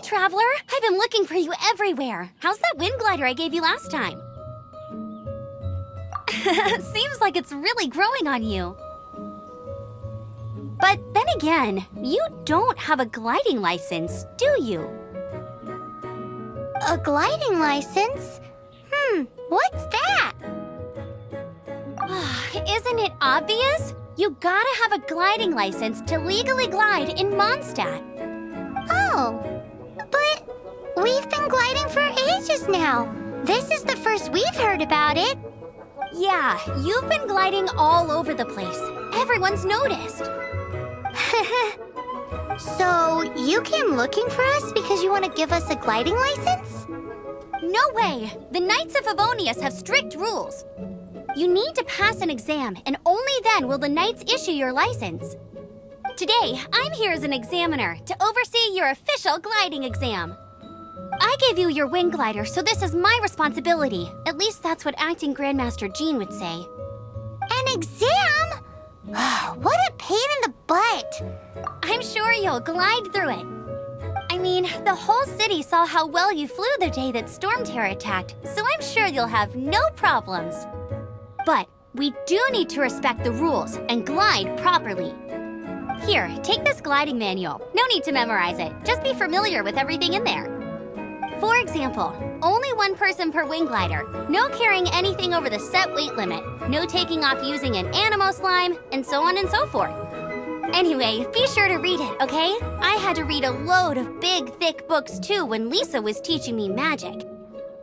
Traveler, I've been looking for you everywhere. How's that wind glider I gave you last time? Seems like it's really growing on you. But then again, you don't have a gliding license, do you? A gliding license? What's that? Isn't it obvious? You gotta have a gliding license to legally glide in Mondstadt. Oh. But we've been gliding for ages now. This is the first we've heard about it. Yeah, you've been gliding all over the place. Everyone's noticed. So, you came looking for us because you want to give us a gliding license? No way! The Knights of Favonius have strict rules. You need to pass an exam, and only then will the Knights issue your license. Today, I'm here as an examiner to oversee your official gliding exam. I gave you your wing glider, so this is my responsibility. At least that's what Acting Grandmaster Jean would say. An exam? What a pain in the butt. I'm sure you'll glide through it. I mean, the whole city saw how well you flew the day that Storm Terror attacked, so I'm sure you'll have no problems. But we do need to respect the rules and glide properly. Here, take this gliding manual. No need to memorize it. Just be familiar with everything in there. For example, only one person per wing glider, no carrying anything over the set weight limit, no taking off using an animo slime, and so on and so forth. Anyway, be sure to read it, okay? I had to read a load of big, thick books too when Lisa was teaching me magic.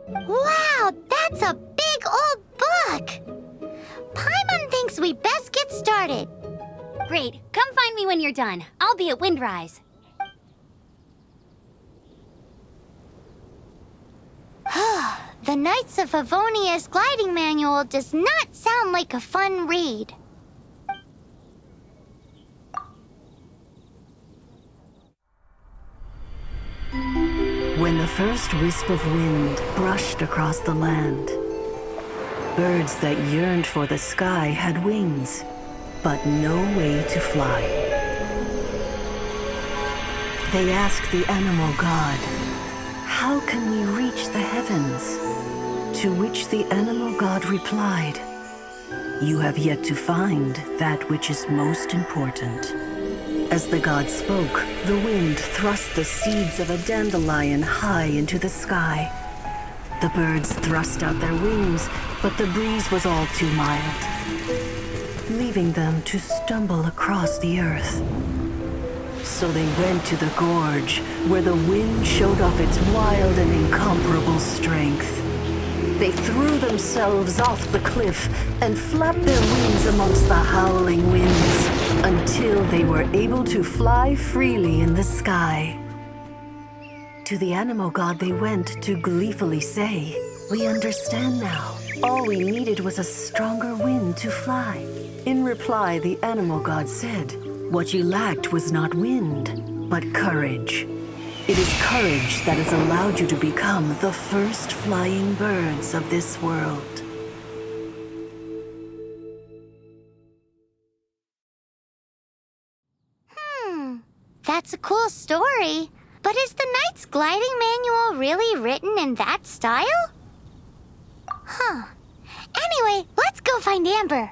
Wow, that's a big old book! Paimon thinks we best get started. Great, come find me when you're done. I'll be at Windrise. The Knights of Favonius gliding manual does not sound like a fun read. When the first wisp of wind brushed across the land, birds that yearned for the sky had wings, but no way to fly. They asked the animal god, "How can we reach the heavens?" To which the animal god replied, "You have yet to find that which is most important." As the god spoke, the wind thrust the seeds of a dandelion high into the sky. The birds thrust out their wings, but the breeze was all too mild, leaving them to stumble across the earth. So they went to the gorge, where the wind showed off its wild and incomparable strength. They threw themselves off the cliff and flapped their wings amongst the howling winds until they were able to fly freely in the sky. To the animal god they went to gleefully say, "We understand now. All we needed was a stronger wind to fly." In reply, the animal god said, "What you lacked was not wind, but courage. It is courage that has allowed you to become the first flying birds of this world." That's a cool story. But is the Knight's gliding manual really written in that style? Anyway, let's go find Amber.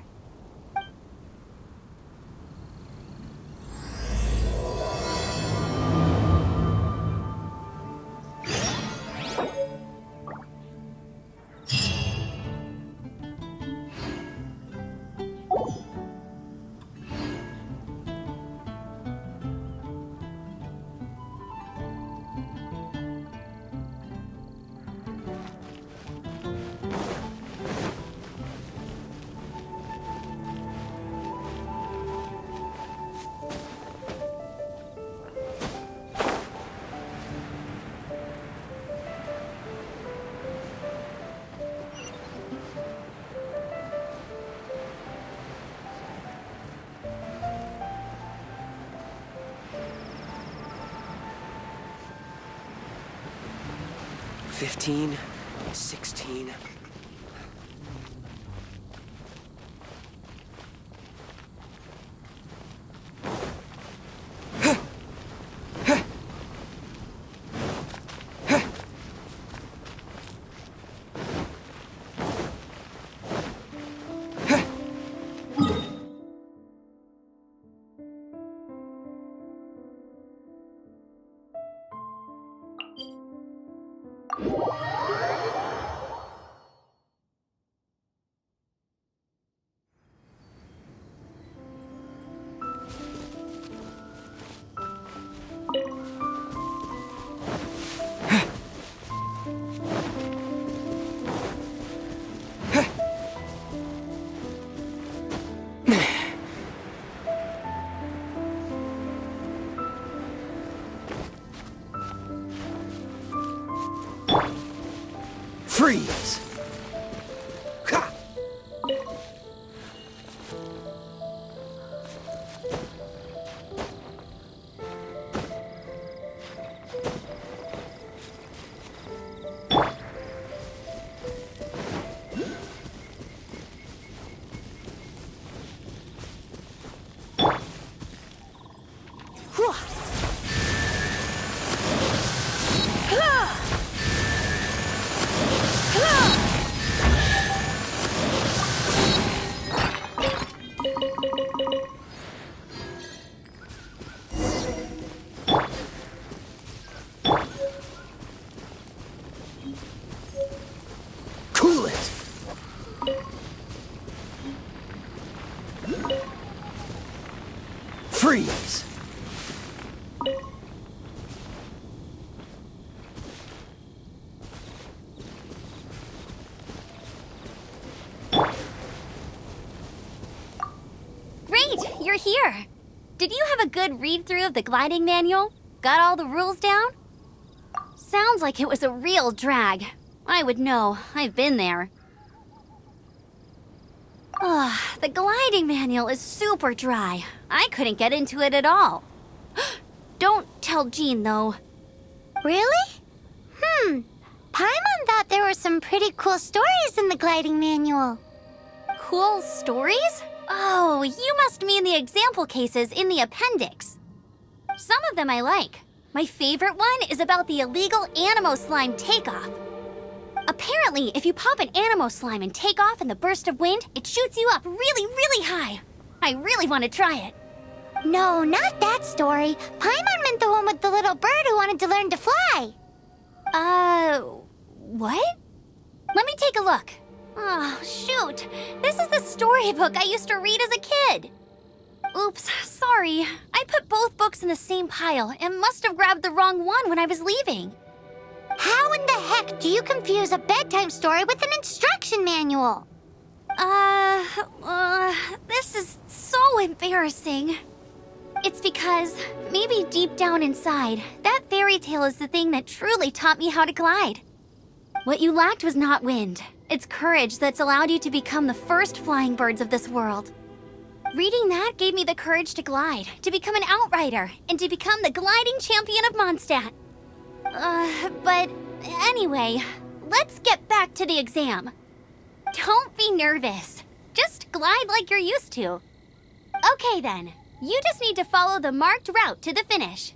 15, 16. Freeze! Ha! Cool it! Freeze! Great, you're here. Did you have a good read-through of the gliding manual? Got all the rules down? Sounds like it was a real drag. I would know. I've been there. Ugh, the gliding manual is super dry. I couldn't get into it at all. Don't tell Jean, though. Really? Paimon thought there were some pretty cool stories in the gliding manual. Cool stories? Oh, you must mean the example cases in the appendix. Some of them I like. My favorite one is about the illegal Animo slime takeoff. Apparently, if you pop an Animo slime and take off in the burst of wind, it shoots you up really, really high. I really want to try it. No, not that story. Paimon meant the one with the little bird who wanted to learn to fly. What? Let me take a look. Oh, shoot. This is the storybook I used to read as a kid. Oops, sorry. I put both books in the same pile and must have grabbed the wrong one when I was leaving. How in the heck do you confuse a bedtime story with an instruction manual? This is so embarrassing. It's because, maybe deep down inside, that fairy tale is the thing that truly taught me how to glide. What you lacked was not wind. It's courage that's allowed you to become the first flying birds of this world. Reading that gave me the courage to glide, to become an outrider, and to become the gliding champion of Mondstadt. But anyway, let's get back to the exam. Don't be nervous. Just glide like you're used to. Okay then, you just need to follow the marked route to the finish.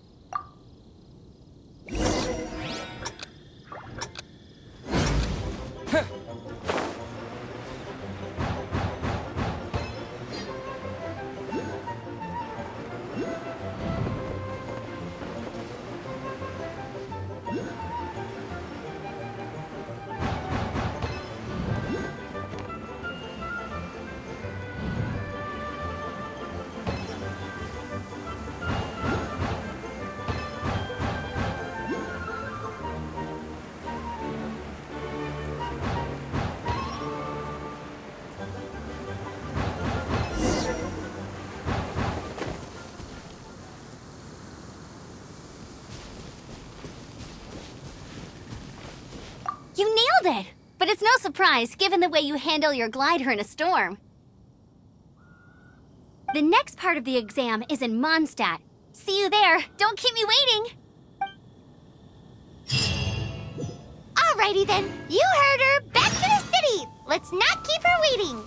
You nailed it! But it's no surprise, given the way you handle your glider in a storm. The next part of the exam is in Mondstadt. See you there. Don't keep me waiting! All Alrighty then, you heard her. Back to the city. Let's not keep her waiting.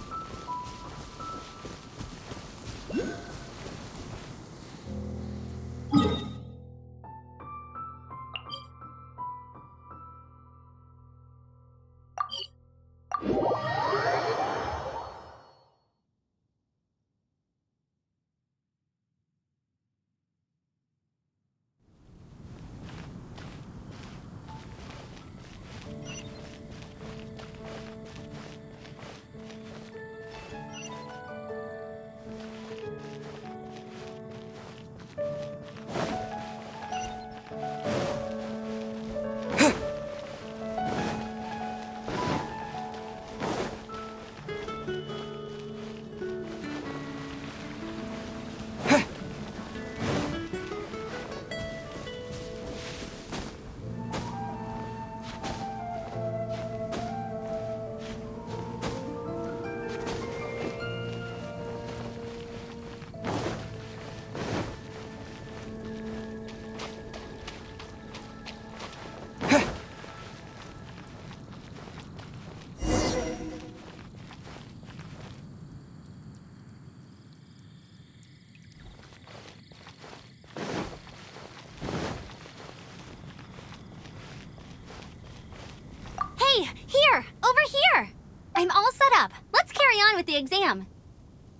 Hey, here! Over here! I'm all set up. Let's carry on with the exam.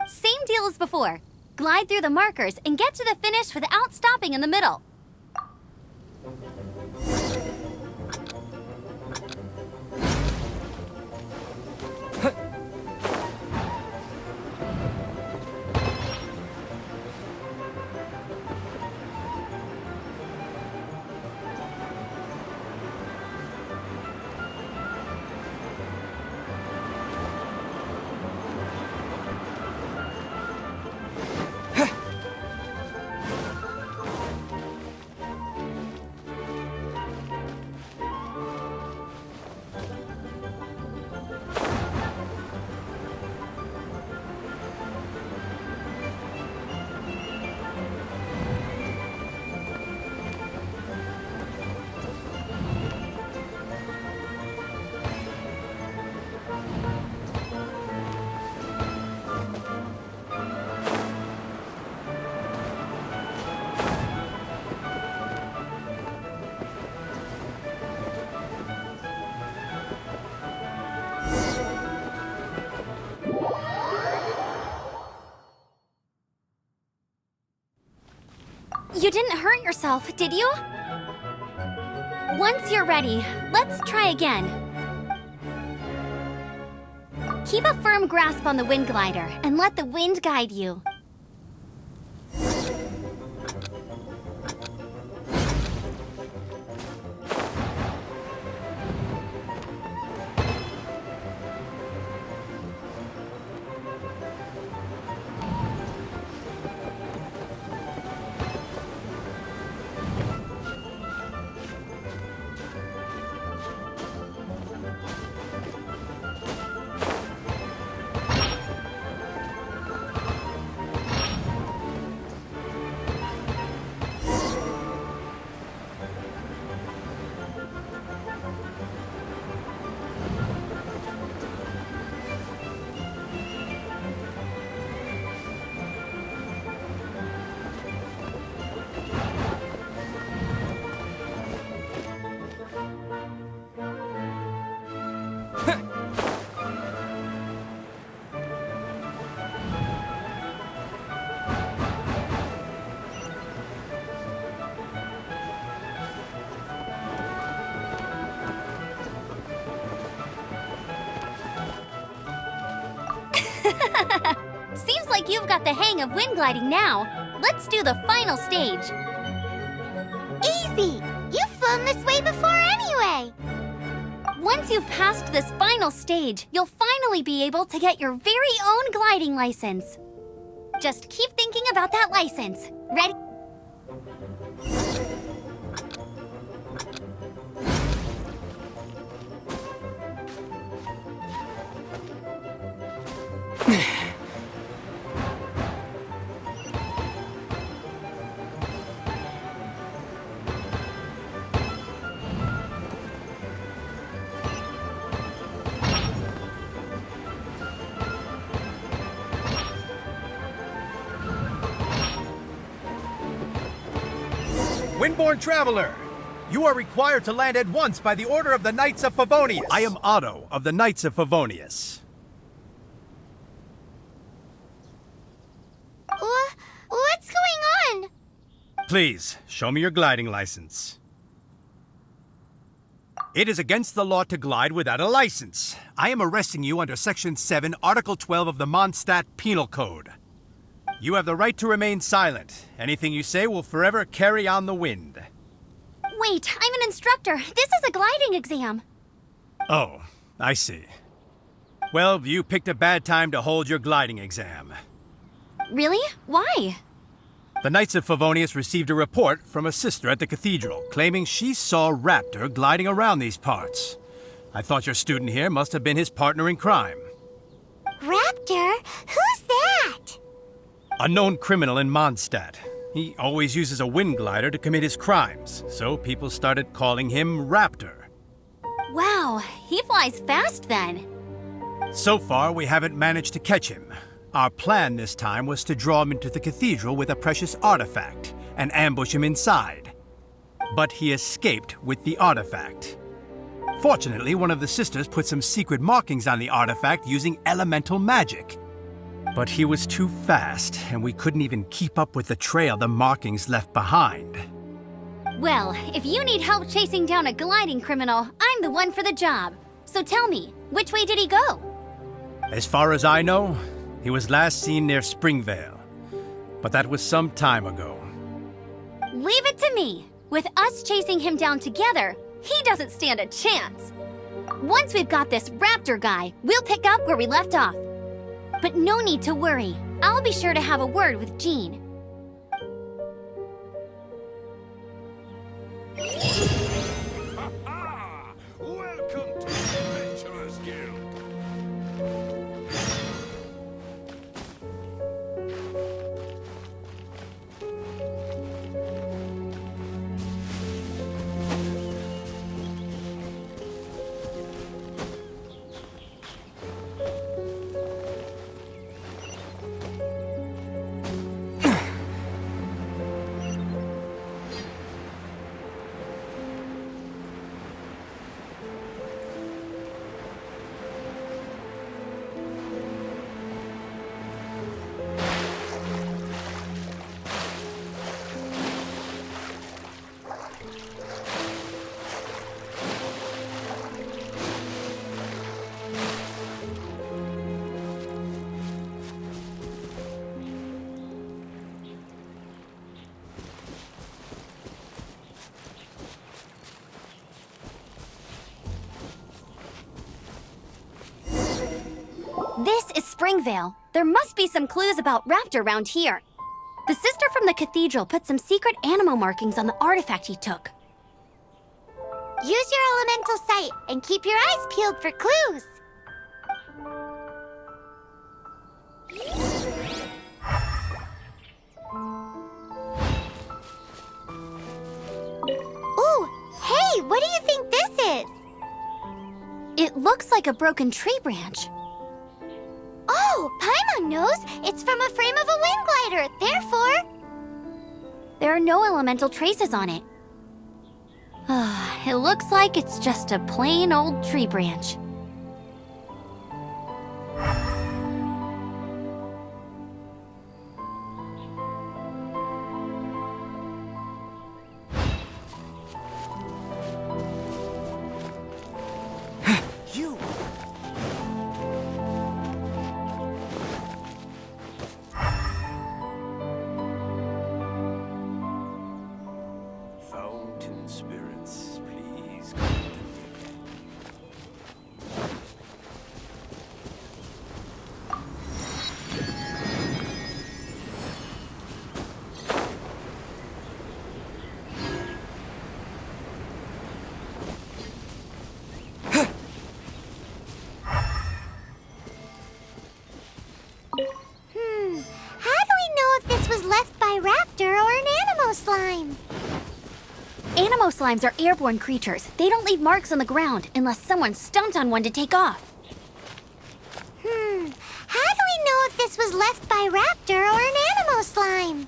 Same deal as before. Glide through the markers and get to the finish without stopping in the middle. You didn't hurt yourself, did you? Once you're ready, let's try again. Keep a firm grasp on the wind glider and let the wind guide you. Seems like you've got the hang of wind gliding now. Let's do the final stage. Easy! You've flown this way before anyway! Once you've passed this final stage, you'll finally be able to get your very own gliding license. Just keep thinking about that license. Ready? Windborn Traveler! You are required to land at once by the order of the Knights of Favonius. I am Otto of the Knights of Favonius. What's going on? Please, show me your gliding license. It is against the law to glide without a license. I am arresting you under Section 7, Article 12 of the Mondstadt Penal Code. You have the right to remain silent. Anything you say will forever carry on the wind. Wait, I'm an instructor. This is a gliding exam. Oh, I see. Well, you picked a bad time to hold your gliding exam. Really? Why? The Knights of Favonius received a report from a sister at the cathedral claiming she saw Raptor gliding around these parts. I thought your student here must have been his partner in crime. Raptor? Who's that? A known criminal in Mondstadt. He always uses a wind glider to commit his crimes, so people started calling him Raptor. Wow, he flies fast then. So far, we haven't managed to catch him. Our plan this time was to draw him into the cathedral with a precious artifact and ambush him inside. But he escaped with the artifact. Fortunately, one of the sisters put some secret markings on the artifact using elemental magic. But he was too fast, and we couldn't even keep up with the trail the markings left behind. Well, if you need help chasing down a gliding criminal, I'm the one for the job. So tell me, which way did he go? As far as I know, he was last seen near Springvale. But that was some time ago. Leave it to me. With us chasing him down together, he doesn't stand a chance. Once we've got this Raptor guy, we'll pick up where we left off. But no need to worry. I'll be sure to have a word with Jean. Welcome to the Adventurers Guild. This is Springvale. There must be some clues about Raptor around here. The sister from the cathedral put some secret animal markings on the artifact he took. Use your elemental sight and keep your eyes peeled for clues. Ooh, hey, what do you think this is? It looks like a broken tree branch. Oh, Paimon knows. It's from a frame of a wind glider. Therefore, There are no elemental traces on it. It looks like it's just a plain old tree branch. You! Fountain spirits, please come to me. how do we know if this was left by Raptor or an Animo slime? Animo slimes are airborne creatures. They don't leave marks on the ground unless someone stomped on one to take off. How do we know if this was left by Raptor or an Animo slime?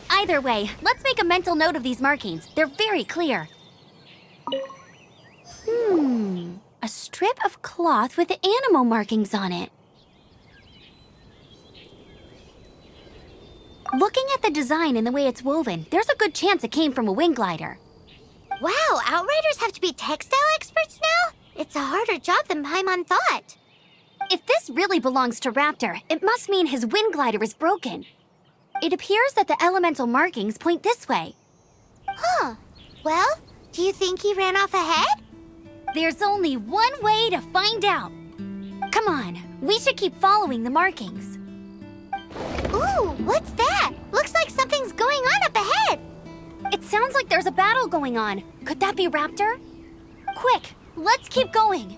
I Either way, let's make a mental note of these markings. They're very clear. A strip of cloth with animal markings on it. Looking at the design and the way it's woven, there's a good chance it came from a wing glider. Wow, Outriders have to be textile experts now? It's a harder job than Paimon thought. If this really belongs to Raptor, it must mean his wind glider is broken. It appears that the elemental markings point this way. Huh. Well, do you think he ran off ahead? There's only one way to find out. Come on, we should keep following the markings. Ooh, what's that? Looks like something's going on up ahead. It sounds like there's a battle going on. Could that be Raptor? Quick, let's keep going.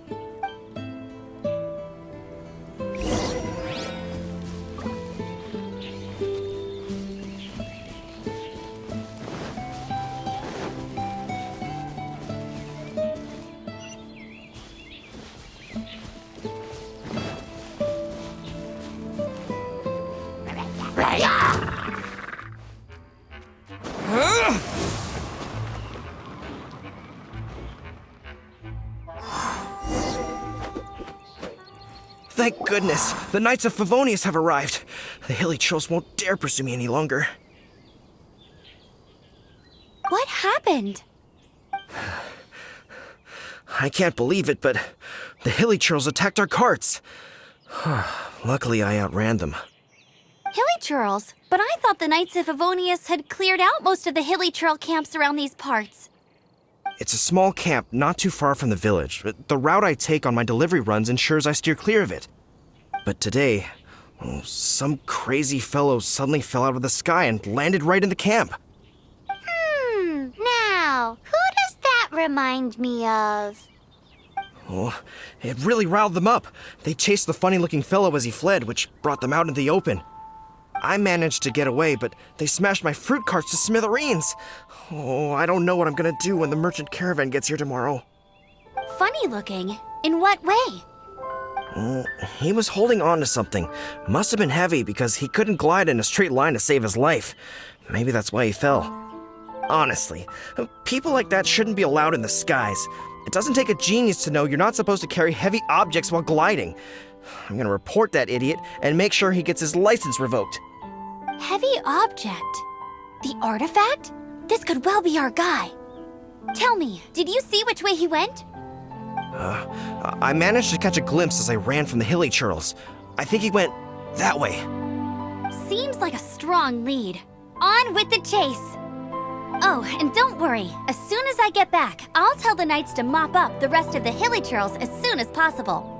Thank goodness, the Knights of Favonius have arrived. The hilly trolls won't dare pursue me any longer. What happened? I can't believe it, but the hilly trolls attacked our carts. Luckily, I outran them. Hilly churls? But I thought the Knights of Favonius had cleared out most of the hilly churl camps around these parts. It's a small camp not too far from the village. The route I take on my delivery runs ensures I steer clear of it. But today, some crazy fellow suddenly fell out of the sky and landed right in the camp. Now, who does that remind me of? Oh, it really riled them up. They chased the funny-looking fellow as he fled, which brought them out in the open. I managed to get away, but they smashed my fruit carts to smithereens. Oh, I don't know what I'm gonna do when the merchant caravan gets here tomorrow. Funny looking? In what way? He was holding on to something. Must have been heavy because he couldn't glide in a straight line to save his life. Maybe that's why he fell. Honestly, people like that shouldn't be allowed in the skies. It doesn't take a genius to know you're not supposed to carry heavy objects while gliding. I'm gonna report that idiot and make sure he gets his license revoked. Heavy object? The artifact? This could well be our guy. Tell me, did you see which way he went? I managed to catch a glimpse as I ran from the hilly churls. I think he went that way. Seems like a strong lead. On with the chase. Oh, and don't worry. As soon as I get back, I'll tell the knights to mop up the rest of the hilly churls as soon as possible.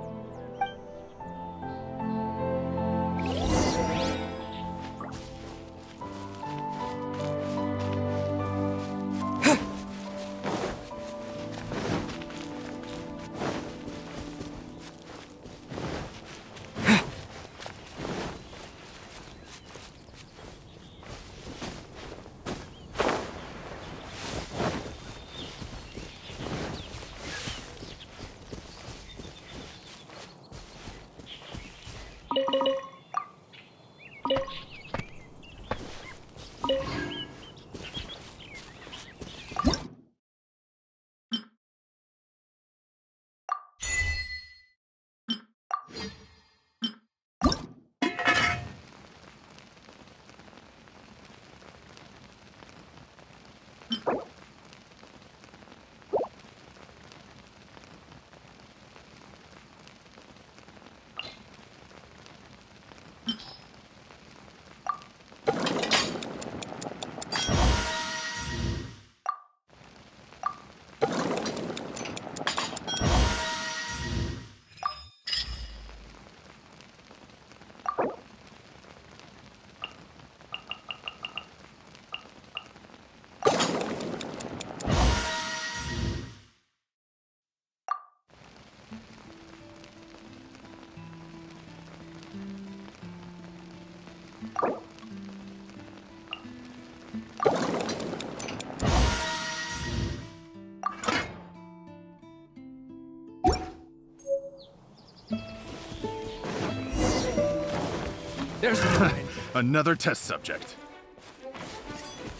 There's the line. Another test subject.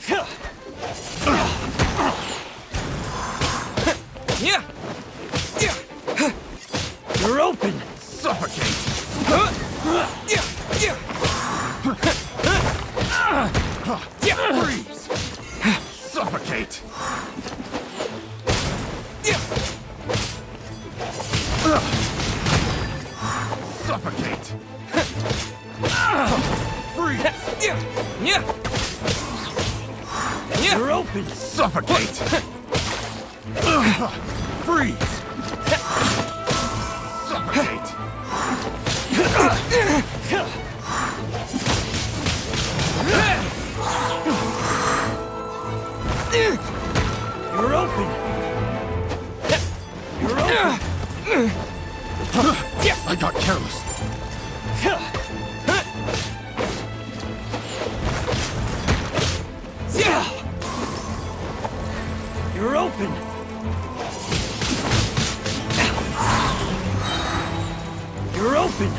You're open! Suffocate! Freeze! Suffocate! Suffocate! Freeze! You're open! Suffocate! Freeze! Suffocate! You're open! You're open! I got careless. You're open! You're open!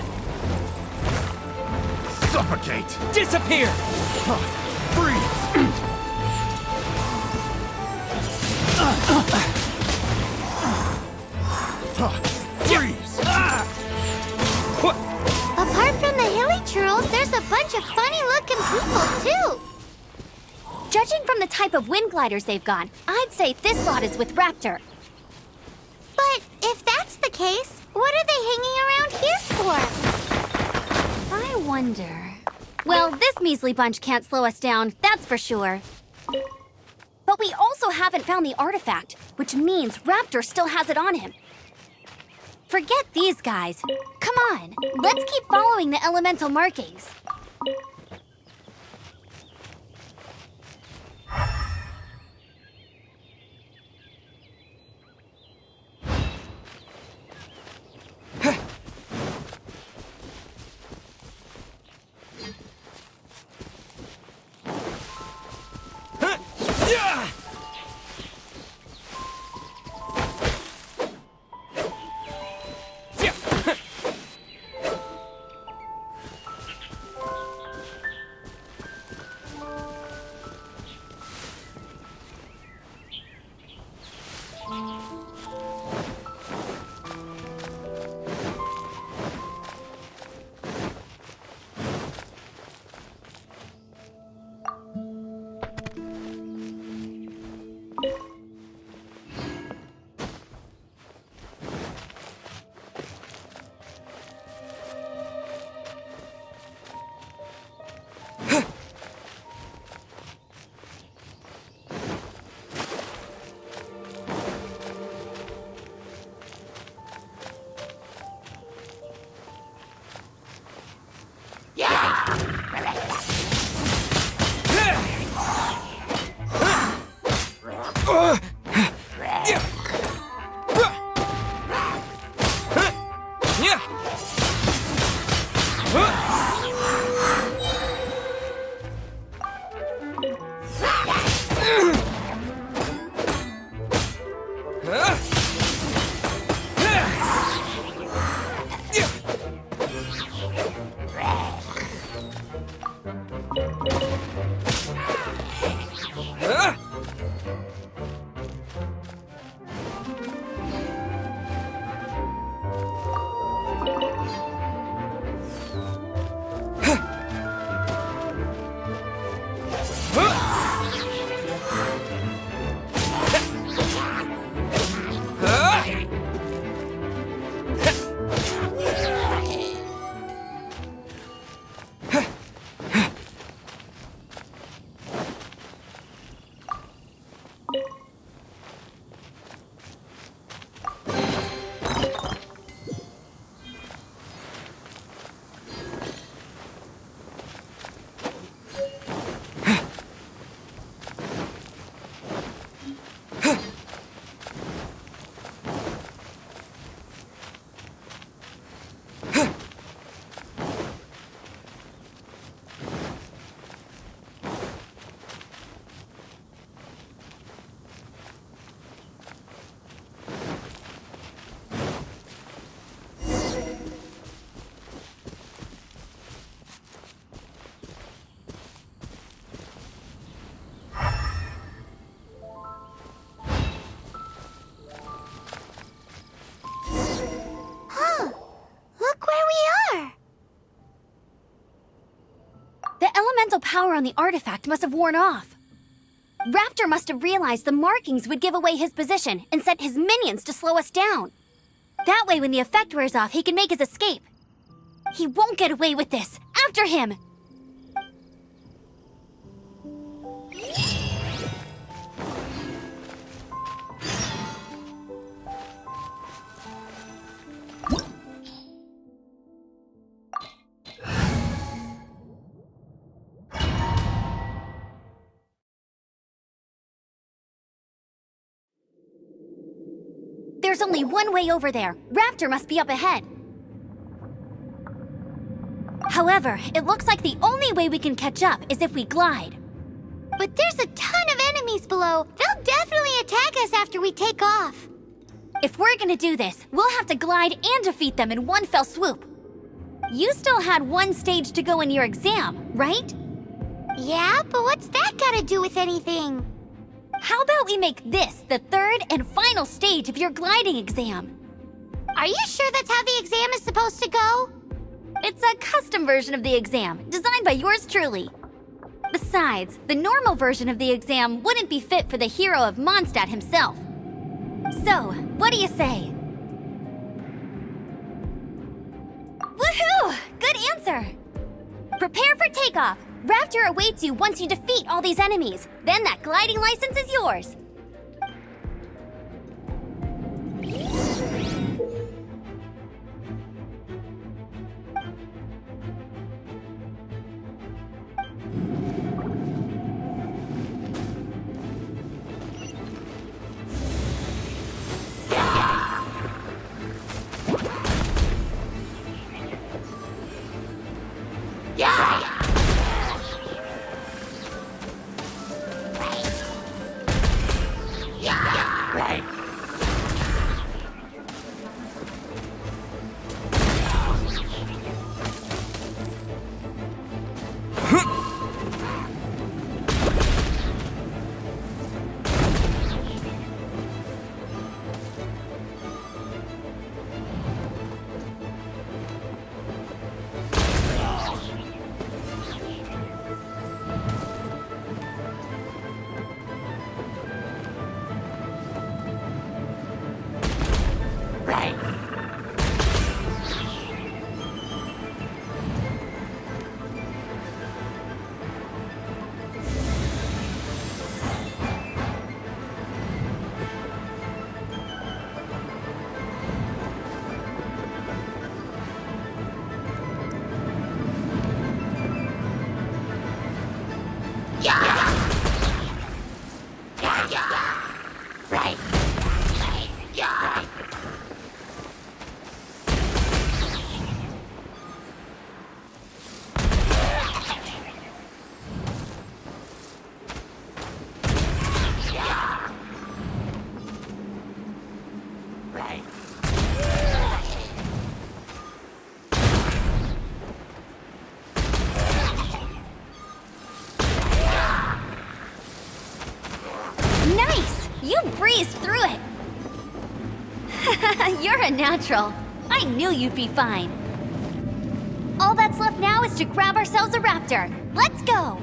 Suffocate! Disappear! Freeze! Freeze! Apart from the hilly churls, there's a bunch of funny-looking people, too. Judging from the type of wind gliders they've got, I'd say this lot is with Raptor. But if that's the case, what are they hanging around here for? I wonder... Well, this measly bunch can't slow us down, that's for sure. But we also haven't found the artifact, which means Raptor still has it on him. Forget these guys. Come on, let's keep following the elemental markings. The elemental power on the artifact must have worn off. Raptor must have realized the markings would give away his position and sent his minions to slow us down. That way, when the effect wears off, he can make his escape. He won't get away with this. After him! There's only one way over there. Raptor must be up ahead. However, it looks like the only way we can catch up is if we glide. But there's a ton of enemies below. They'll definitely attack us after we take off. If we're gonna do this, we'll have to glide and defeat them in one fell swoop. You still had one stage to go in your exam, right? Yeah, but what's that gotta do with anything? How about we make this the third and final stage of your gliding exam? Are you sure that's how the exam is supposed to go? It's a custom version of the exam, designed by yours truly. Besides, the normal version of the exam wouldn't be fit for the hero of Mondstadt himself. So, what do you say? Woohoo! Good answer! Prepare for takeoff. Raptor awaits you once you defeat all these enemies. Then that gliding license is yours. Nice! You breezed through it! You're a natural. I knew you'd be fine. All that's left now is to grab ourselves a raptor. Let's go!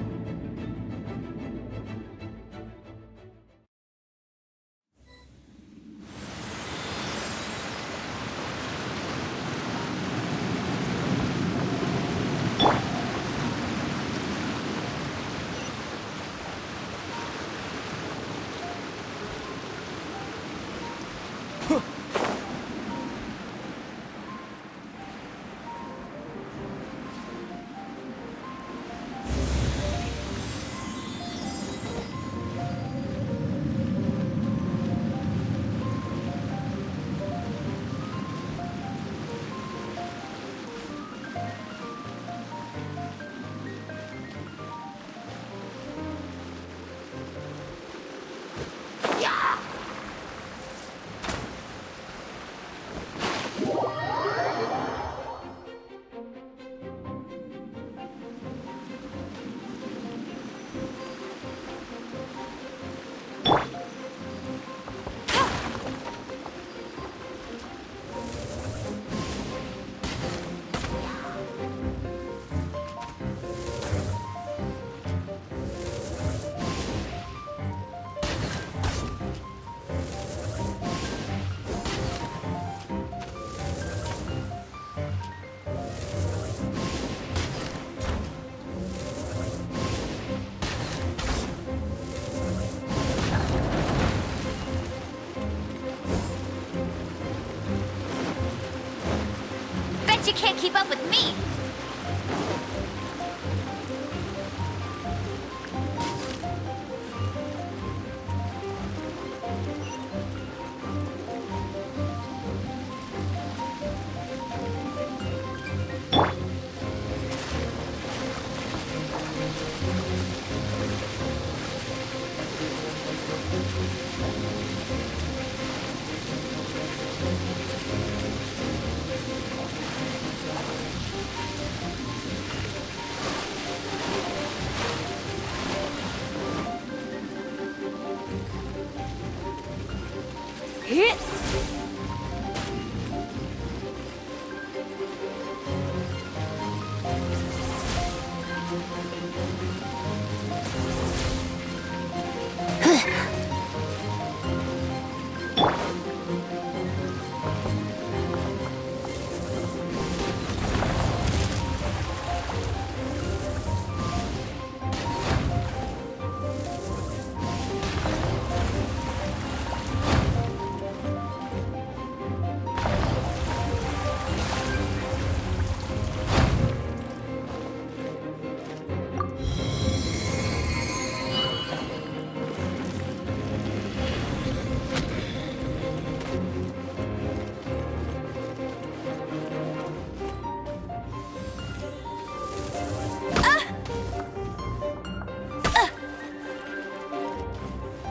can't keep up with me.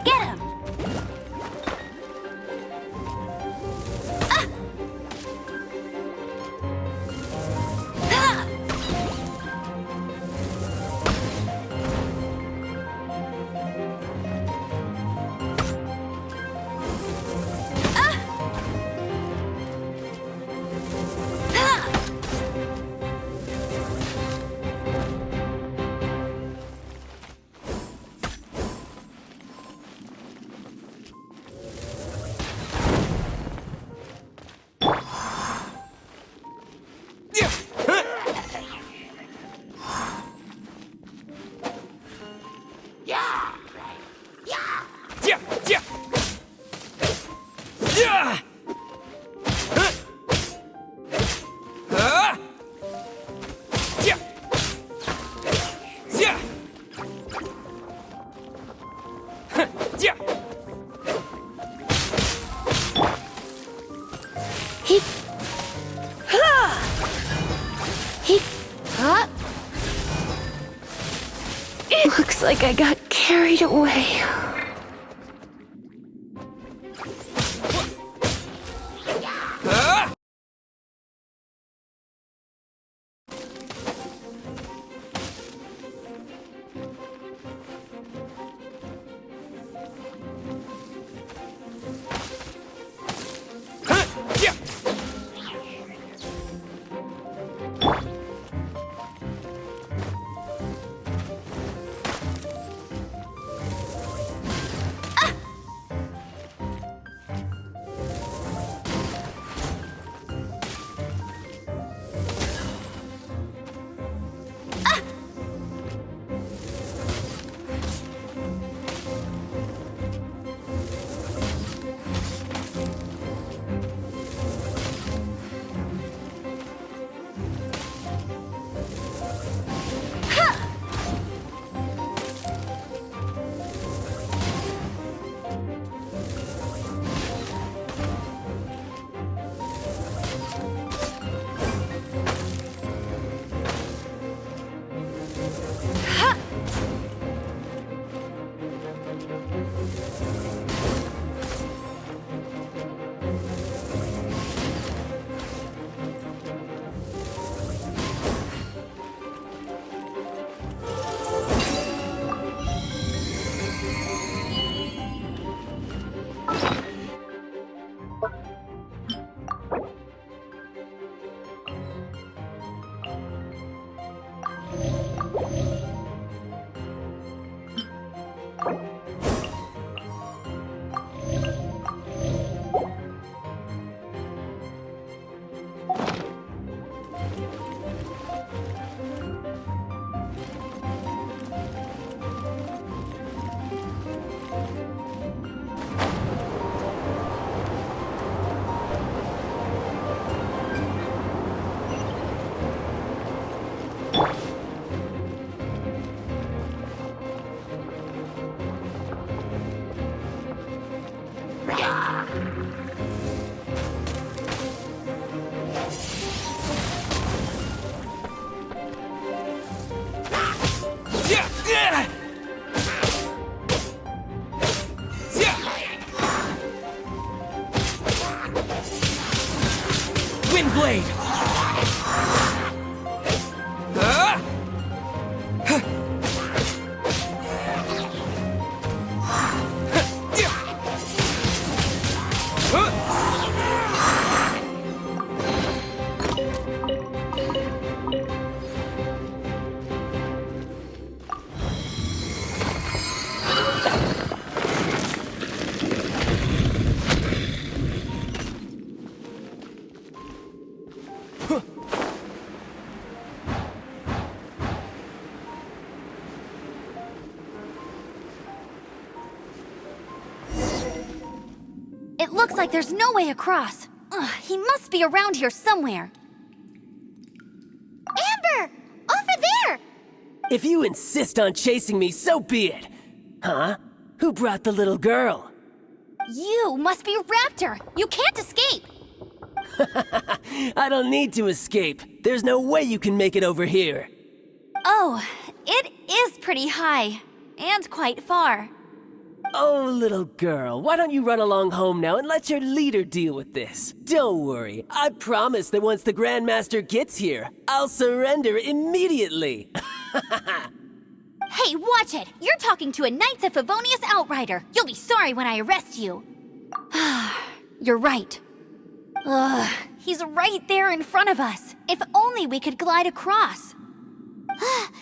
Get him! Looks like I got carried away. Looks like there's no way across. Ugh, he must be around here somewhere. Amber! Over there! If you insist on chasing me, so be it. Huh? Who brought the little girl? You must be Raptor. You can't escape. I don't need to escape. There's no way you can make it over here. Oh, it is pretty high. And quite far. Oh, little girl, why don't you run along home now and let your leader deal with this? Don't worry, I promise that once the Grandmaster gets here, I'll surrender immediately. Hey, watch it! You're talking to a Knights of Favonius outrider. You'll be sorry when I arrest you. You're right. Ugh, he's right there in front of us. If only we could glide across.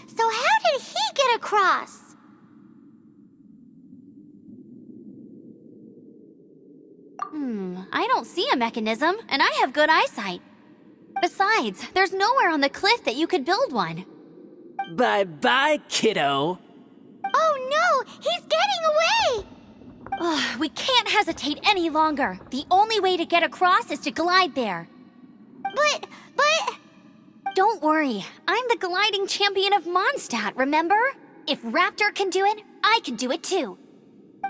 So how did he get across? I don't see a mechanism, and I have good eyesight. Besides, there's nowhere on the cliff that you could build one. Bye-bye, kiddo. Oh no! He's getting away! Ugh, we can't hesitate any longer. The only way to get across is to glide there. But... Don't worry, I'm the gliding champion of Mondstadt, remember? If Raptor can do it, I can do it too.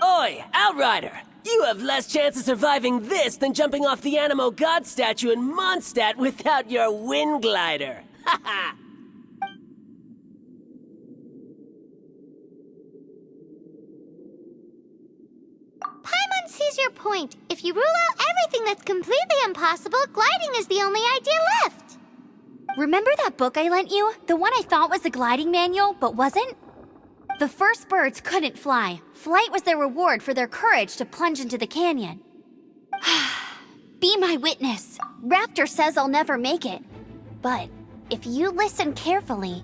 Oi, Outrider! You have less chance of surviving this than jumping off the Animo God statue in Mondstadt without your wind glider. Haha! Paimon sees your point. If you rule out everything that's completely impossible, gliding is the only idea left. Remember that book I lent you? The one I thought was the gliding manual, but wasn't? The first birds couldn't fly. Flight was their reward for their courage to plunge into the canyon. Be my witness. Raptor says I'll never make it. But if you listen carefully...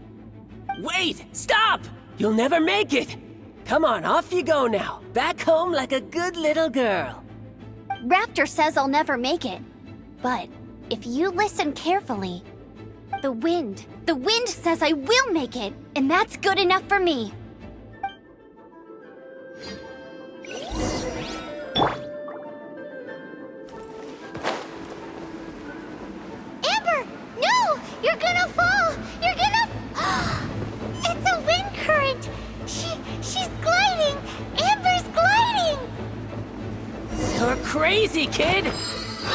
Wait! Stop! You'll never make it! Come on, off you go now. Back home like a good little girl. Raptor says I'll never make it. But if you listen carefully... The wind says I will make it, and that's good enough for me. Amber! No! You're gonna fall! You're gonna... It's a wind current! She's gliding! Amber's gliding! You're crazy, kid!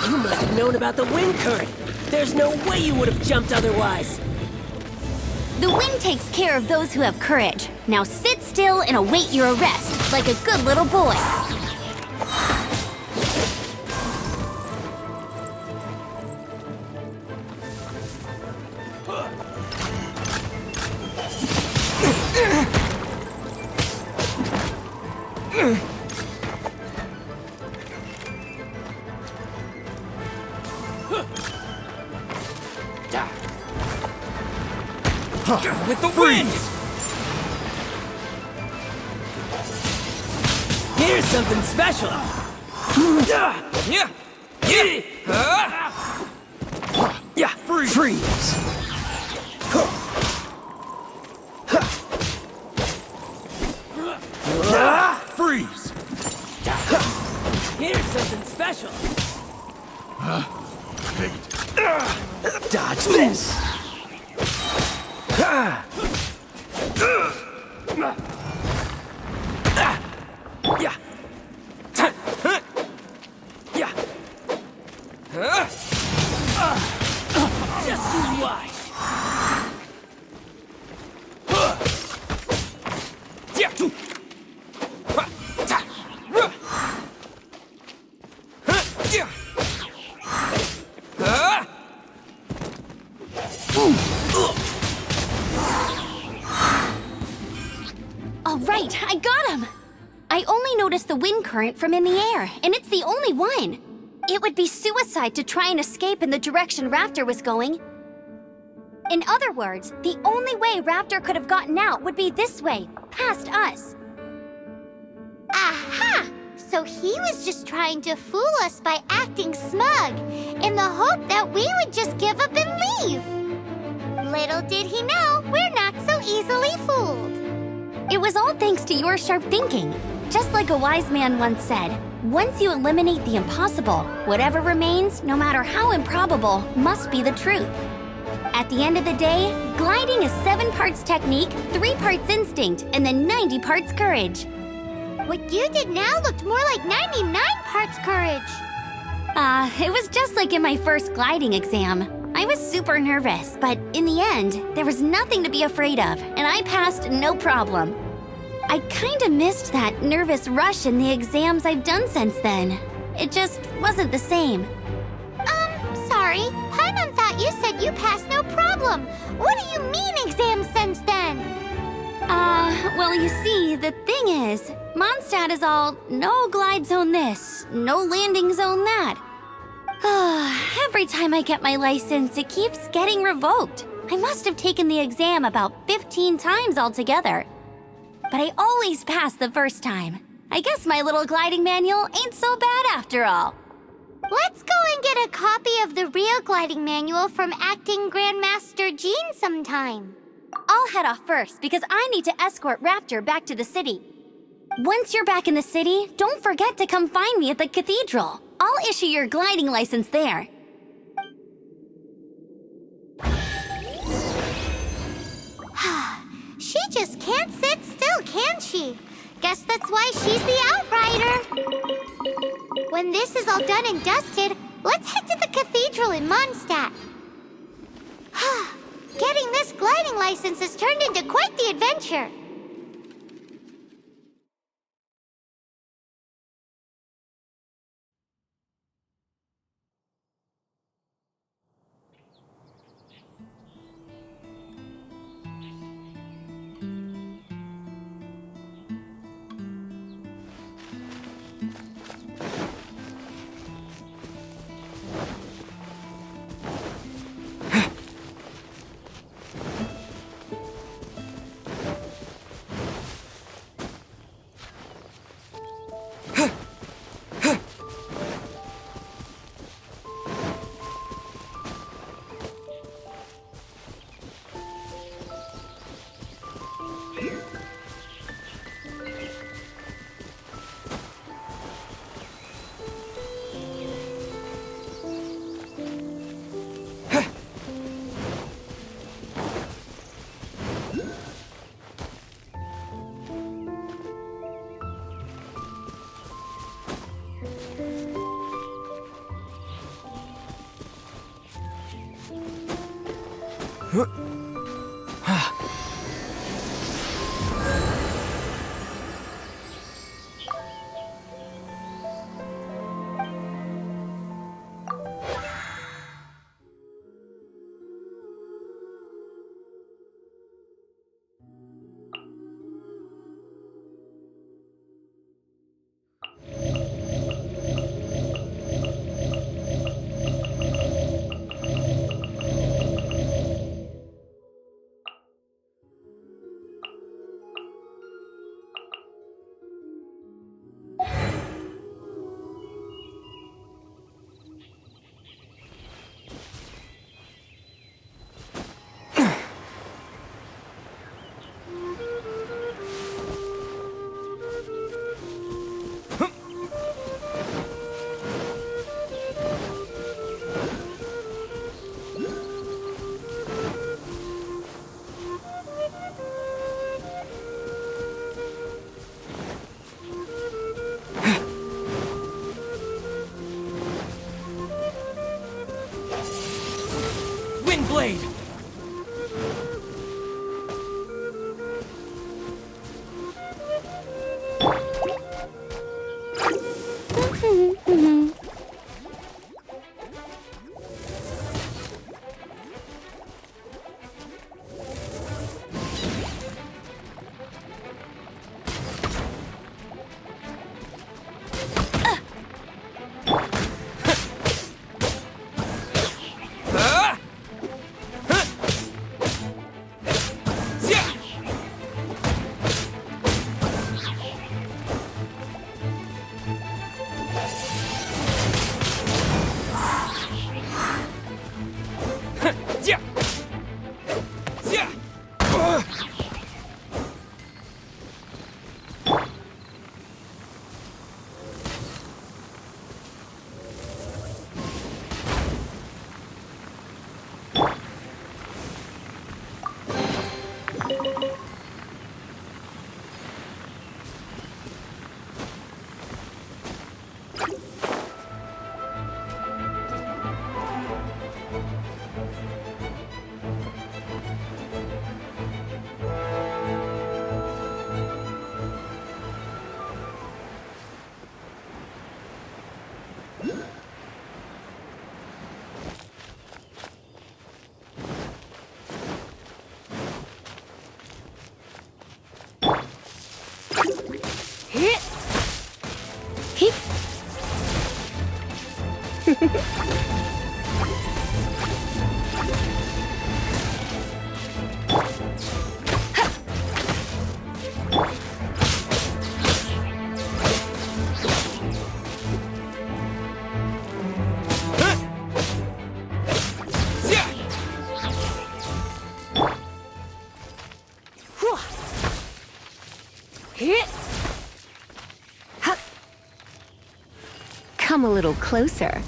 You must have known about the wind current. There's no way you would have jumped otherwise. The wind takes care of those who have courage. Now sit still and await your arrest, like a good little boy. With the wind! Here's something special. Yeah! Yeah, freeze. Freeze! Here's something special. Dodge this! Yeah. Yeah. Just you watch. All right, I got him! I only noticed the wind current from in the air, and it's the only one. It would be suicide to try and escape in the direction Raptor was going. In other words, the only way Raptor could have gotten out would be this way, past us. Aha! So he was just trying to fool us by acting smug, in the hope that we would just give up and leave. Little did he know, we're not so easily fooled. It was all thanks to your sharp thinking. Just like a wise man once said, Once you eliminate the impossible, whatever remains, no matter how improbable, must be the truth. At the end of the day, gliding is 7 parts technique, 3 parts instinct, and then 90 parts courage. What you did now looked more like 99 parts courage. It was just like in my first gliding exam. I was super nervous, but in the end, there was nothing to be afraid of, and I passed no problem. I kinda missed that nervous rush in the exams I've done since then. It just wasn't the same. Sorry. Paimon thought you said you passed no problem. What do you mean exams since then? Well, you see, the thing is, Mondstadt is all no glide zone this, no landing zone that. Every time I get my license, it keeps getting revoked. I must have taken the exam about 15 times altogether. But I always pass the first time. I guess my little gliding manual ain't so bad after all. Let's go and get a copy of the real gliding manual from Acting Grandmaster Jean sometime. I'll head off first because I need to escort Raptor back to the city. Once you're back in the city, don't forget to come find me at the cathedral. I'll issue your gliding license there. She just can't sit still, can she? Guess that's why she's the Outrider. When this is all done and dusted, let's head to the cathedral in Mondstadt. Getting this gliding license has turned into quite the adventure. Blade! Come a little closer.